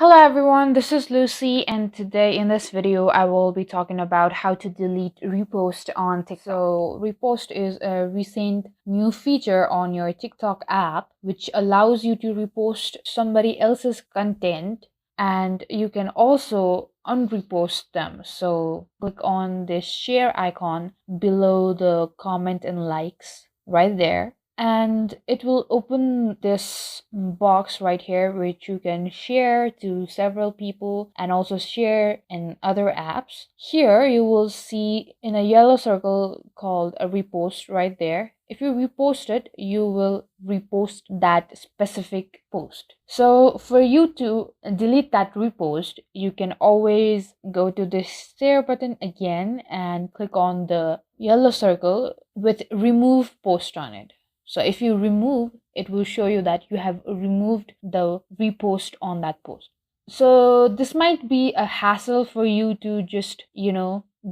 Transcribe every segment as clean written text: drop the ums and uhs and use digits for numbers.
Hello everyone, this is Lucy, and today in this video I will be talking about how to delete repost on TikTok. So repost is a recent new feature on your TikTok app which allows you to repost somebody else's content, and you can also unrepost them. So click on this share icon below the comment and likes right there, and it will open this box right here which you can share to several people and also share in other apps. Here you will see in a yellow circle called a repost right there. If you repost it, you will repost that specific post. So for you to delete that repost, you can always go to this share button again and click on the yellow circle with remove post on it. So if you remove, it will show you that you have removed the repost on that post. So this might be a hassle for you to just,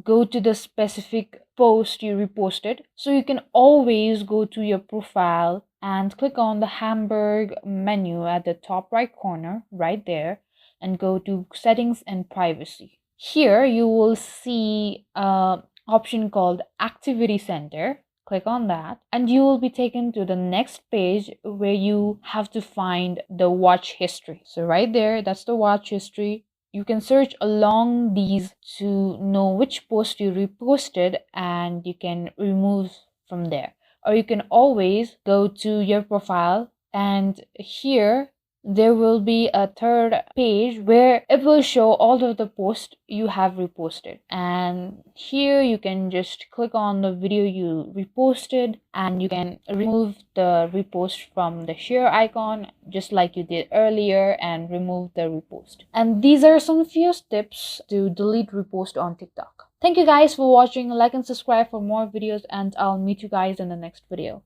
go to the specific post you reposted. So you can always go to your profile and click on the hamburg menu at the top right corner right there and go to settings and privacy. Here you will see an option called activity center. Click on that and you will be taken to the next page where you have to find the watch history. So right there, that's the watch history. You can search along these to know which post you reposted and you can remove from there. Or you can always go to your profile, and here there will be a third page where it will show all of the posts you have reposted, and here you can just click on the video you reposted and you can remove the repost from the share icon just like you did earlier and remove the repost. And these are some few tips to delete repost on TikTok. Thank you guys for watching. Like and subscribe for more videos, and I'll meet you guys in the next video.